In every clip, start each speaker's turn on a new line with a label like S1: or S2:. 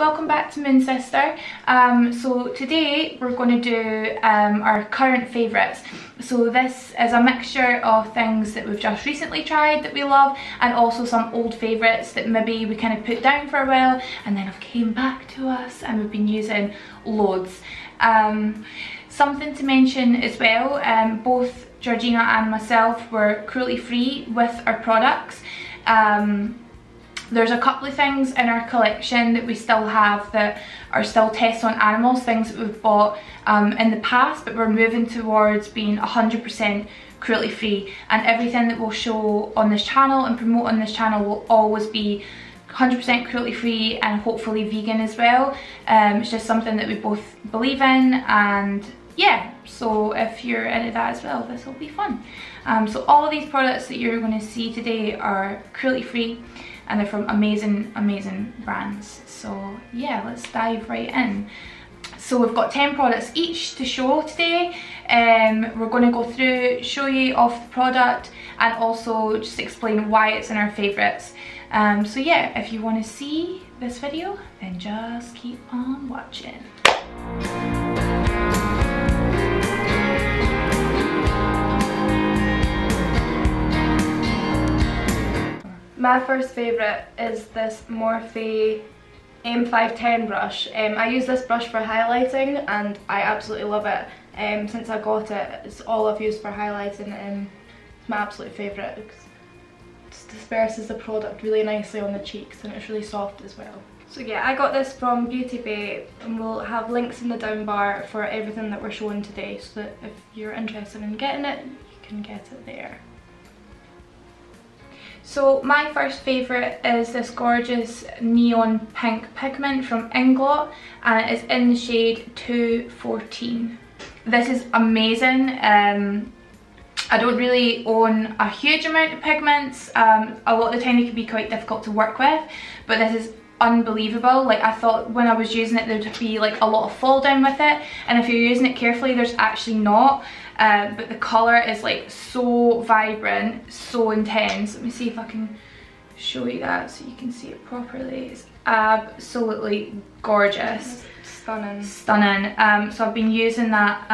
S1: welcome back to Moon Sister. So today we're going to do our current favourites. So this is a mixture of things that we've just recently tried that we love, and also some old favourites that maybe we kind of put down for a while and then have came back to us and we've been using loads. Something to mention as well, both Georgina and myself were cruelty free with our products. There's a couple of things in our collection that we still have that are still tests on animals, things that we've bought in the past, but we're moving towards being 100% cruelty free, and everything that we'll show on this channel and promote on this channel will always be 100% cruelty free and hopefully vegan as well. It's just something that we both believe in, and yeah, so if you're into that as well, this will be fun. So all of these products that you're going to see today are cruelty free, and they're from amazing brands. So yeah, let's dive right in. So we've got 10 products each to show today. We're going to go through, show you off the product, and also just explain why it's in our favourites. So yeah, if you want to see this video, then just keep on watching.
S2: My first favourite is this Morphe M510 brush. I use this brush for highlighting and I absolutely love it. Since I got it, it's all I've used for highlighting, and it's my absolute favourite because it just disperses the product really nicely on the cheeks and it's really soft as well. So yeah, I got this from Beauty Bay, and we'll have links in the down bar for everything that we're showing today, so that if you're interested in getting it, you can get it there.
S1: So my first favourite is this gorgeous neon pink pigment from Inglot, and it is in the shade 214. This is amazing. I don't really own a huge amount of pigments. A lot of the time they can be quite difficult to work with, but this is unbelievable. Like, I thought when I was using it there'd be like a lot of fall down with it, and if you're using it carefully there's actually not. But the colour is like so vibrant, so intense. Let me see if I can show you that so you can see it properly. It's absolutely gorgeous.
S2: Stunning.
S1: Stunning. So I've been using that,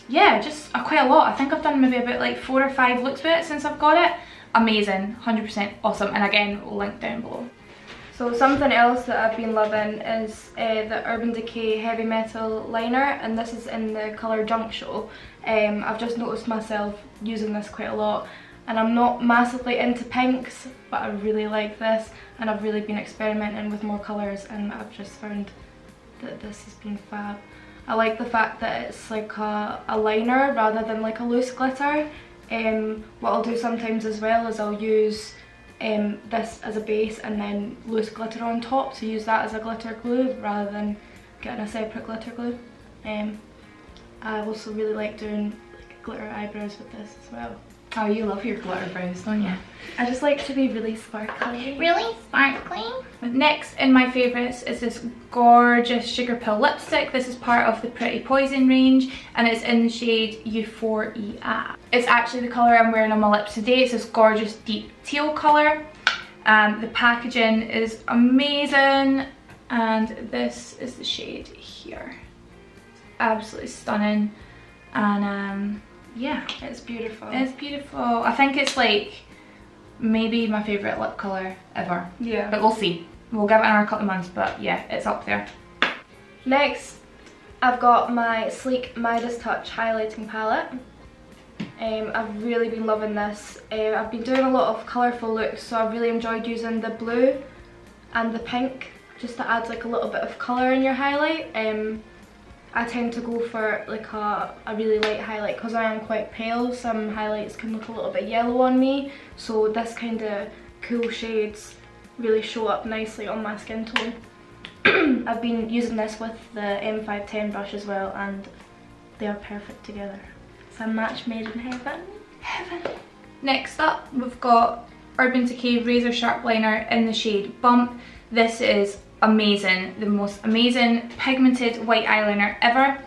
S1: yeah, just quite a lot. I think I've done maybe about like 4 or 5 looks with it since I've got it. Amazing, 100% awesome. And again, we'll link down below.
S2: So something else that I've been loving is the Urban Decay Heavy Metal Liner, and this is in the colour Junk Show. I've just noticed myself using this quite a lot, and I'm not massively into pinks, but I really like this, and I've really been experimenting with more colours, and I've just found that this has been fab. I like the fact that it's like a liner rather than like a loose glitter. What I'll do sometimes as well is I'll use this as a base and then loose glitter on top, to use that as a glitter glue rather than getting a separate glitter glue. I also really like doing like glitter eyebrows with this as well.
S1: Oh, you love your glitter brows, don't you?
S2: I just like to be really sparkly.
S1: Really sparkly? Next in my favourites is this gorgeous Sugar Pill lipstick. This is part of the Pretty Poison range, and it's in the shade Euphoria. It's actually the colour I'm wearing on my lips today. It's this gorgeous deep teal colour. The packaging is amazing, and this is the shade here. Absolutely stunning, and yeah,
S2: it's beautiful.
S1: It's beautiful. I think it's like maybe my favourite lip colour ever.
S2: Yeah.
S1: But we'll see. We'll give it another couple of months, but yeah, it's up there.
S2: Next, I've got my Sleek Midas Touch highlighting palette. I've really been loving this. I've been doing a lot of colourful looks, so I've really enjoyed using the blue and the pink just to add like a little bit of colour in your highlight. I tend to go for like a really light highlight because I am quite pale. Some highlights can look a little bit yellow on me, so this kind of cool shades really show up nicely on my skin tone. I've been using this with the M510 brush as well, and they are perfect together. It's a match made in heaven. Heaven.
S1: Next up, we've got Urban Decay Razor Sharp Liner in the shade Bump. This is amazing, the most amazing pigmented white eyeliner ever.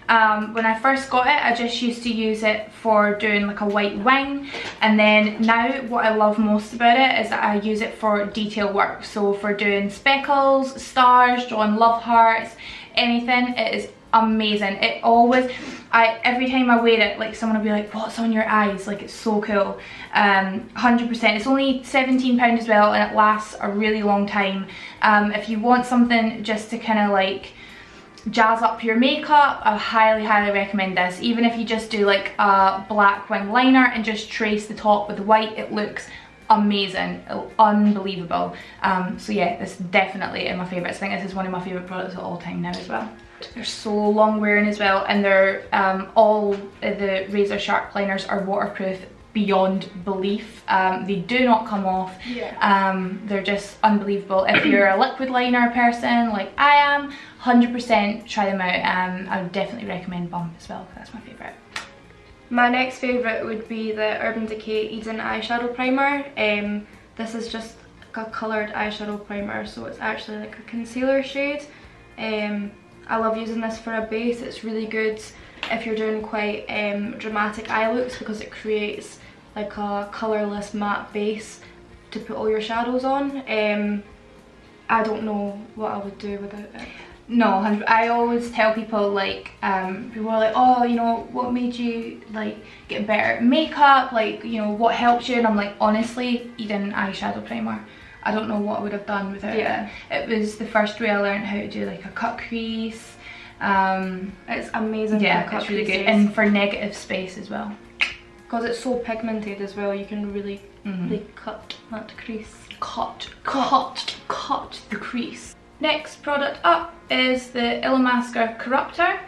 S1: When I first got it, I just used to use it for doing like a white wing, and then now what I love most about it is that I use it for detail work. So for doing speckles, stars, drawing love hearts, anything, it is amazing. It always, every time I wear it, like someone will be like, what's on your eyes? Like, it's so cool. 100%. It's only £17 as well, and it lasts a really long time. If you want something just to kind of like jazz up your makeup, I highly recommend this. Even if you just do like a black wing liner and just trace the top with white, it looks amazing, unbelievable. So yeah, this is definitely in my favourites. I think this is one of my favourite products of all time now as well. They're so long wearing as well, and they're all the Razor Sharp liners are waterproof beyond belief. They do not come off. They're just unbelievable. If you're a liquid liner person like I am, 100% try them out. I would definitely recommend Bump as well, because that's my favourite.
S2: My next favourite would be the Urban Decay Eden Eyeshadow Primer. This is just like a coloured eyeshadow primer, so it's actually like a concealer shade. I love using this for a base. It's really good if you're doing quite dramatic eye looks, because it creates like a colourless matte base to put all your shadows on. I don't know what I would do without it.
S1: No, I always tell people, like, people are like, oh, you know, what made you like get better at makeup, like, you know, what helps you? And I'm like, honestly, Eden eyeshadow primer. I don't know what I would have done without it. It was the first way I learned how to do like a cut crease.
S2: It's amazing.
S1: Yeah, it's really good, and for negative space as well.
S2: Because it's so pigmented as well, you can really cut that crease.
S1: Cut the crease. Next product up is the Illamasqua Corruptor.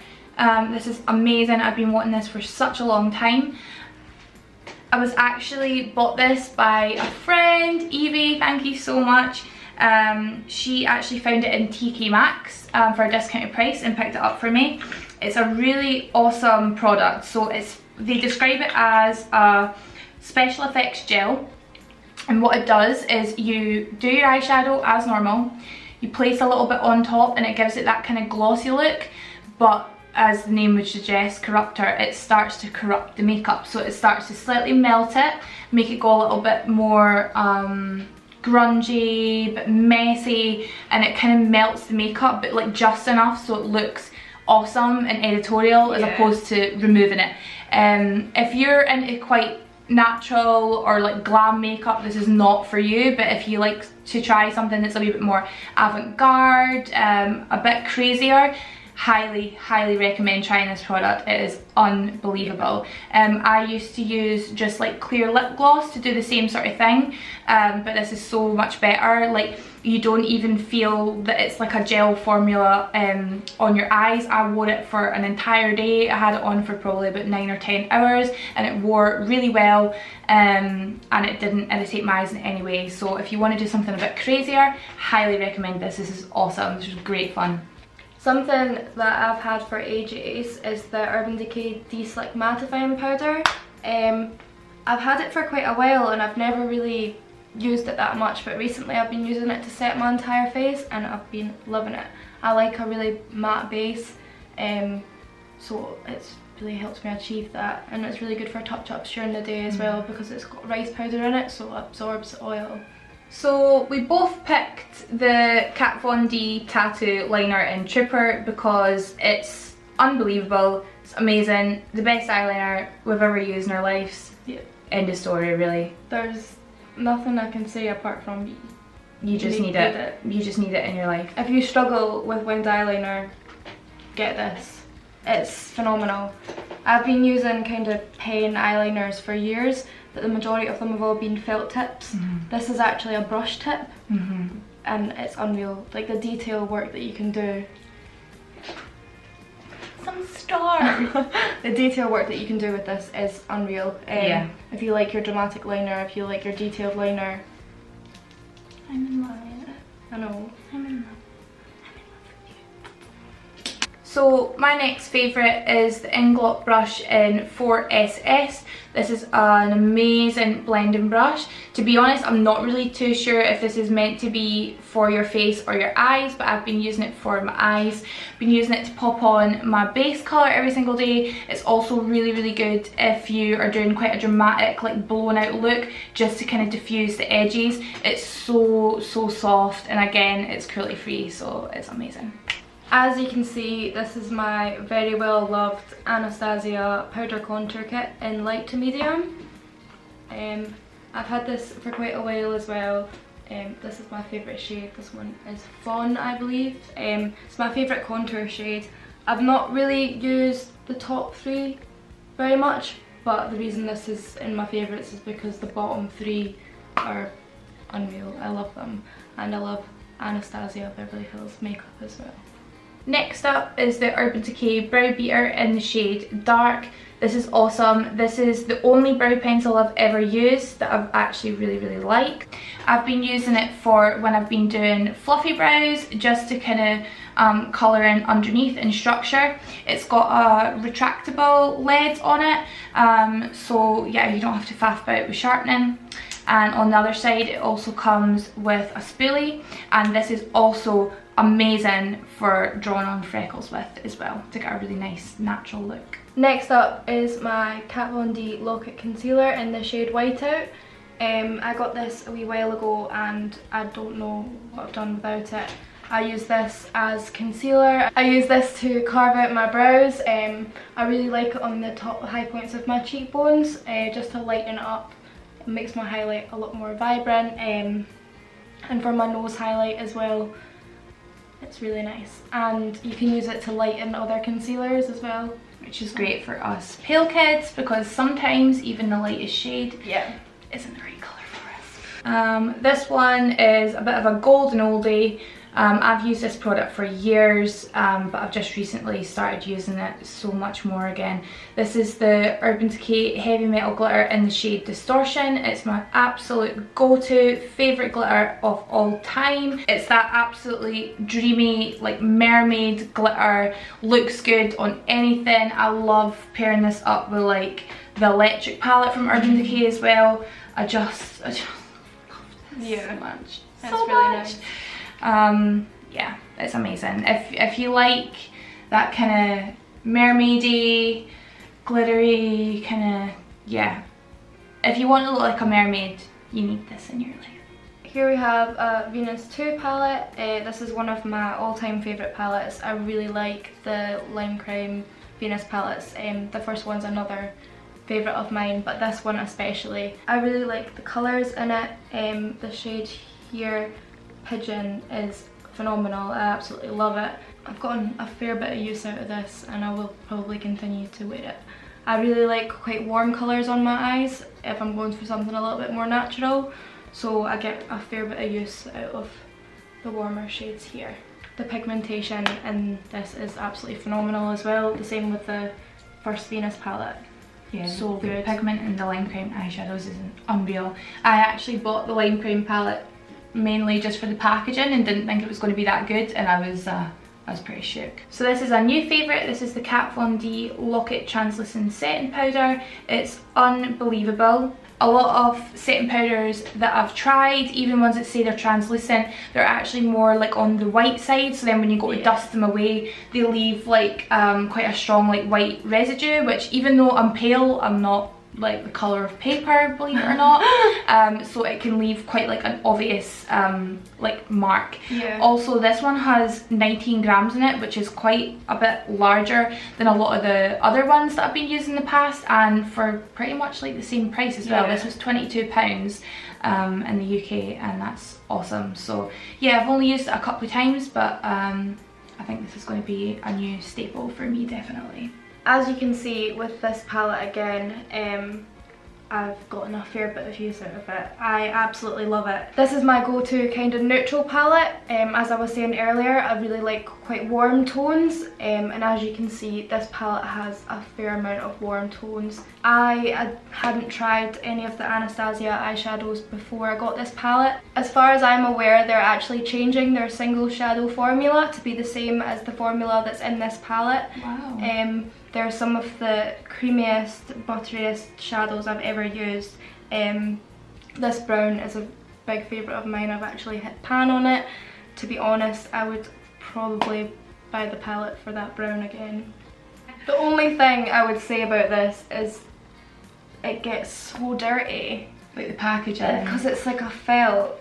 S1: This is amazing. I've been wanting this for such a long time. I was actually bought this by a friend, Evie, thank you so much. She actually found it in TK Maxx for a discounted price and picked it up for me. It's a really awesome product. So they describe it as a special effects gel, and what it does is you do your eyeshadow as normal, you place a little bit on top and it gives it that kind of glossy look, but as the name would suggest, corruptor, it starts to corrupt the makeup. So it starts to slightly melt it, make it go a little bit more grungy, but messy, and it kind of melts the makeup, but like just enough so it looks awesome and editorial, as opposed to removing it. If you're into quite natural or like glam makeup, this is not for you, but if you like to try something that's a wee bit more avant-garde, a bit crazier, highly recommend trying this product. It is unbelievable. I used to use just like clear lip gloss to do the same sort of thing, but this is so much better. Like, you don't even feel that it's like a gel formula on your eyes. I wore it for an entire day. I had it on for probably about 9 or 10 hours, and it wore really well, and it didn't irritate my eyes in any way. So if you want to do something a bit crazier, highly recommend this. This is awesome. This is great fun.
S2: Something that I've had for ages is the Urban Decay De-Slick Mattifying Powder. I've had it for quite a while and I've never really used it that much, but recently I've been using it to set my entire face and I've been loving it. I like a really matte base, so it's really helps me achieve that, and it's really good for touch-ups during the day as well, because it's got rice powder in it, so it absorbs oil.
S1: So we both picked the Kat Von D Tattoo Liner in Trooper because it's unbelievable, it's amazing, the best eyeliner we've ever used in our lives.
S2: Yeah. End
S1: of story, really.
S2: There's nothing I can say apart from
S1: you just need it. You just need it in your life.
S2: If you struggle with winged eyeliner, get this. It's phenomenal. I've been using kind of pen eyeliners for years, but the majority of them have all been felt tips. This is actually a brush tip, and it's unreal. Like the detail work that you can do. Some stars. The detail work that you can do with this is unreal.
S1: Yeah.
S2: If you like your dramatic liner, if you like your detailed liner.
S1: I'm in love.
S2: I know.
S1: I'm in love. So my next favourite is the Inglot brush in 4SS. This is an amazing blending brush. To be honest, I'm not really too sure if this is meant to be for your face or your eyes, but I've been using it for my eyes. Been using it to pop on my base colour every single day. It's also really, really good if you are doing quite a dramatic, like blown out look, just to kind of diffuse the edges. It's so soft, and again, it's cruelty free, so it's amazing.
S2: As you can see, this is my very well loved Anastasia powder contour kit in light to medium. I've had this for quite a while as well. This is my favourite shade. This one is Fawn, I believe. It's my favourite contour shade. I've not really used the top three very much, but the reason this is in my favourites is because the bottom three are unreal. I love them, and I love Anastasia Beverly Hills makeup as well.
S1: Next up is the Urban Decay Brow Beater in the shade Dark. This is awesome. This is the only brow pencil I've ever used that I've actually really liked. I've been using it for when I've been doing fluffy brows, just to kind of colour in underneath and structure. It's got a retractable lid on it, so yeah, you don't have to faff about with sharpening. And on the other side, it also comes with a spoolie, and this is also amazing for drawing on freckles with as well, to get a really nice natural look.
S2: Next up is my Kat Von D Lock-It Concealer in the shade Whiteout. I got this a wee while ago and I don't know what I've done without it. I use this as concealer. I use this to carve out my brows. I really like it on the top high points of my cheekbones, just to lighten it up. It makes my highlight a lot more vibrant, and for my nose highlight as well. It's really nice, and you can use it to lighten other concealers as well,
S1: which is great for us pale kids, because sometimes even the lightest shade isn't the right colour for us. This one is a bit of a golden oldie. I've used this product for years, but I've just recently started using it so much more again. This is the Urban Decay Heavy Metal Glitter in the shade Distortion. It's my absolute go-to favourite glitter of all time. It's that absolutely dreamy, like mermaid glitter, looks good on anything. I love pairing this up with like the Electric palette from Urban Decay as well. I just love this so much.
S2: It's really nice.
S1: Yeah, it's amazing. If you like that kind of mermaidy, glittery kind of, yeah, if you want to look like a mermaid, you need this in your life.
S2: Here we have a Venus 2 palette. This is one of my all-time favourite palettes. I really like the Lime Crime Venus palettes. The first one's another favourite of mine, but this one especially. I really like the colours in it. The shade here, Pigeon, is phenomenal. I absolutely love it. I've gotten a fair bit of use out of this, and I will probably continue to wear it. I really like quite warm colours on my eyes if I'm going for something a little bit more natural, so I get a fair bit of use out of the warmer shades here. The pigmentation in this is absolutely phenomenal as well, the same with the first Venus palette.
S1: Yeah,
S2: so
S1: the
S2: good.
S1: pigment in the Lime Crime eyeshadows is unreal. I actually bought the Lime Crime palette mainly just for the packaging and didn't think it was going to be that good, and I was pretty shook. So this is a new favourite. This is the Kat Von D Lock-It Translucent Setting Powder. It's unbelievable. A lot of setting powders that I've tried, even ones that say they're translucent, they're actually more like on the white side, so then when you go to dust them away, they leave like quite a strong like white residue, which even though I'm pale, I'm not like the colour of paper, believe it or not. So it can leave quite like an obvious like mark.
S2: Yeah.
S1: Also, this one has 19 grams in it, which is quite a bit larger than a lot of the other ones that I've been using in the past, and for pretty much like the same price as well. This was £22 in the UK, and that's awesome. So yeah, I've only used it a couple of times, but I think this is going to be a new staple for me, definitely.
S2: As you can see with this palette again, I've gotten a fair bit of use out of it. I absolutely love it. This is my go-to kind of neutral palette. As I was saying earlier, I really like quite warm tones, and as you can see, this palette has a fair amount of warm tones. I hadn't tried any of the Anastasia eyeshadows before I got this palette. As far as I'm aware, they're actually changing their single shadow formula to be the same as the formula that's in this palette.
S1: Wow.
S2: They're some of the creamiest, butteriest shadows I've ever used. This brown is a big favourite of mine. I've actually hit pan on it. To be honest, I would probably buy the palette for that brown again. The only thing I would say about this is it gets so dirty.
S1: Like the packaging.
S2: Because it's like a felt.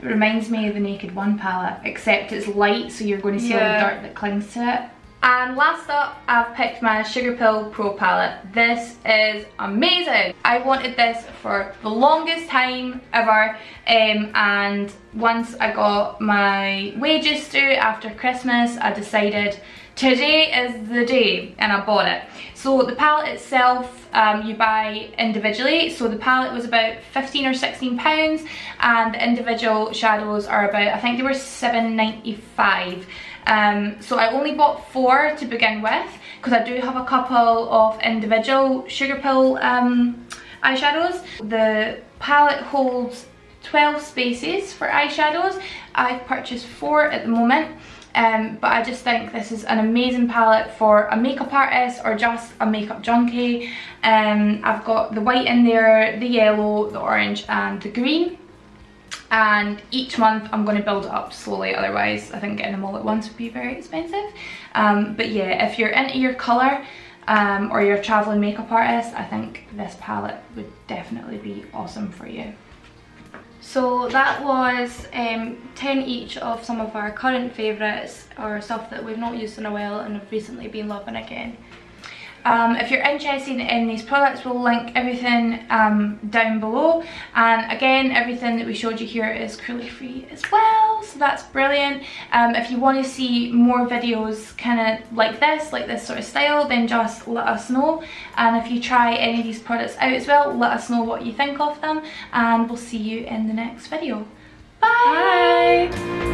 S1: It reminds me of the Naked One palette, except it's light, so you're going to see all the dirt that clings to it. And last up, I've picked my Sugarpill Pro palette. This is amazing. I wanted this for the longest time ever, and once I got my wages through after Christmas, I decided today is the day, and I bought it. So the palette itself, you buy individually. So the palette was about 15 or 16 pounds, and the individual shadows are about, I think they were £7.95. So I only bought 4 to begin with, because I do have a couple of individual Sugarpill eyeshadows. The palette holds 12 spaces for eyeshadows. I've purchased 4 at the moment. But I just think this is an amazing palette for a makeup artist or just a makeup junkie. I've got the white in there, the yellow, the orange and the green. And each month I'm going to build it up slowly, otherwise I think getting them all at once would be very expensive. But yeah, if you're into your colour or you're a travelling makeup artist, I think this palette would definitely be awesome for you.
S2: So that was 10 each of some of our current favourites, or stuff that we've not used in a while and have recently been loving again.
S1: If you're interested in these products, we'll link everything down below, and again, everything that we showed you here is cruelty free as well, so that's brilliant. If you want to see more videos kind of like this sort of style, then just let us know, and if you try any of these products out as well, let us know what you think of them, and we'll see you in the next video. Bye!